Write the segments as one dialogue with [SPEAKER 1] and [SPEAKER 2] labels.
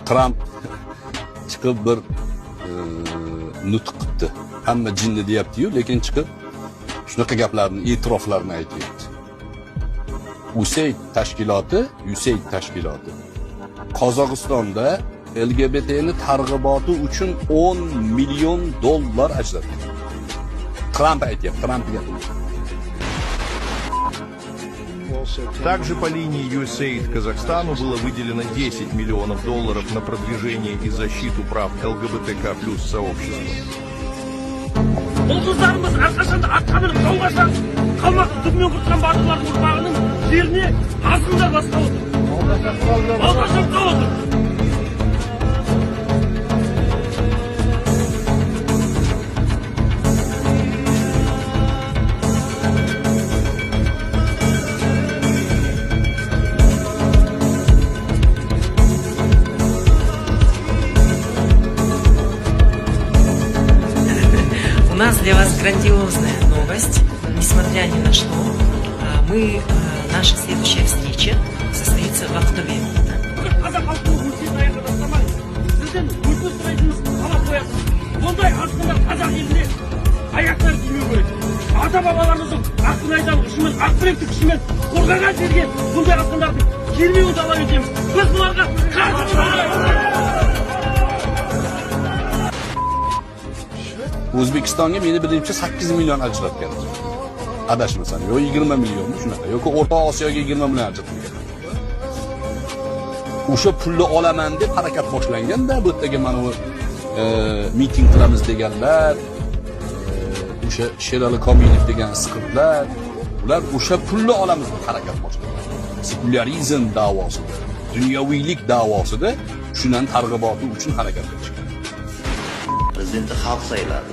[SPEAKER 1] Tramp chiqib bir nutq qildi. Hamma jinni deyapti-yu, lekin chiqib shunaqa gaplarni, e'tiroflarni aytyapti. USAID tashkiloti Qozog'istonda LGBT'ni targ'iboti uchun 10 million dollar ajratgan. Tramp aytyapti, Tramp gapirdi.
[SPEAKER 2] Также по линии USAID Казахстану было выделено 10 миллионов долларов на продвижение и защиту прав ЛГБТК+ сообщества.
[SPEAKER 3] Ұлтыздарымыз әрқашанда атқа мініп жолға шығып, қалмақы түбімен құртқан батырлардың ұрпағының жеріне азғындар бастап отыр. Алғашқы отыр.
[SPEAKER 4] У нас для вас грандиозная новость. Несмотря ни на что, наша следующая встреча состоится в Ақтөбе.
[SPEAKER 3] Ата-бабаларымыздың Аққынайдан ұшымен, Ақбіректің күшімен қорғаған жерге бұндай асқындардың келмеуін талап етеміз. Біз бұларға
[SPEAKER 1] O'zbekistonga meni bilimimcha 8 million ajratgan. Adashmasam, yo 20 million shunaqa, yoki O'rta Osiyoga 20 million ajratgan. O'sha pulni olaman deb harakat boshlanganda, bu yerdagi mana bu miting qilamiz deganlar, o'sha Sherali Komilov degan sqirtlar, ular o'sha pulni olamiz deb harakat boshlagan. Sekularizm da'vosida, dunyoviylik da'vosida shuning targ'iboti uchun harakat qilishgan.
[SPEAKER 5] Prezidentni xalq sayladi.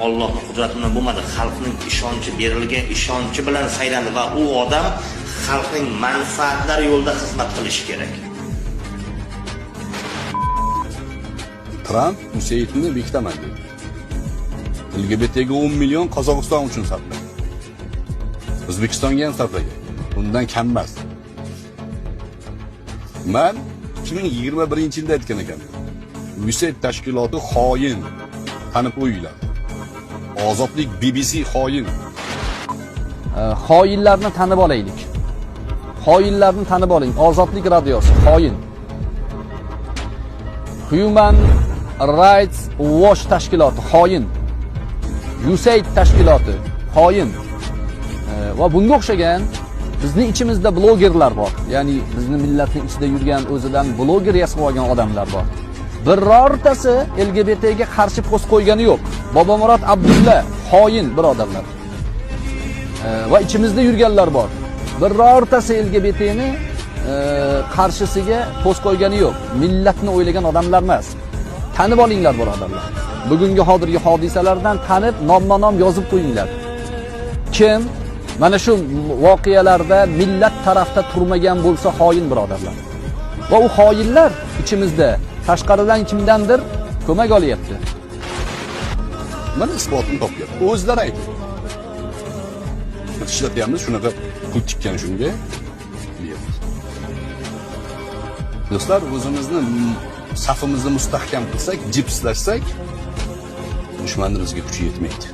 [SPEAKER 5] Allohning qudrati bilan bo'lmadi, xalqning ishonchi berilgan ishonchi bilan saylandi va u odam xalqning manfaatlari yo'lida xizmat qilishi kerak.
[SPEAKER 1] Tramp USAIDni bekitaman dedi. LGBTga 10 million Qozog'iston uchun sarflagan. O'zbekistonga ham sarflagan. Bundan kam emas. Men 2021-yilda aytgan ekanman. USAID tashkiloti xoin, tanib qo'yinglar. Ozodlik BBC xoin.
[SPEAKER 6] Xoinlarni tanib olaylik. Xoinlarni tanib oling. Ozodlik radiosi xoin. Human Rights Watch tashkiloti xoin. USAID tashkiloti xoin. Va bunga o'xshagan bizning ichimizda blogerlar bor. Ya'ni bizning millatning ichida yurgan o'zidan bloger yasab olgan odamlar bor. Birortasi LGBTga qarshi post qo'ygani yo'q. Bobomurod Abdulla xoin birodarlar. Va ichimizda yurganlar bor. Birortasi LGBTni qarshisiga post qo'ygani yo'q. Millatni o'ylagan odamlar emas. Tanib olinglar birodarlar. Bugungi hozirgi hodisalardan tanib, nomma-nom yozib qo'yinglar. Kim mana shu voqealarda millat tarafda turmagan bo'lsa xoin birodarlar. Va u xoinlar ichimizda tashqaridan kimdandir ko'mak olyapti.
[SPEAKER 1] Mana isbotini topyapti. O'zlari aytdi. Ishlatyapmiz shunaqa pul tikkan shunga. Do'stlar, o'zimizni safimizni mustahkam qilsak, jipslashsak, dushmanimizga kuchi yetmaydi.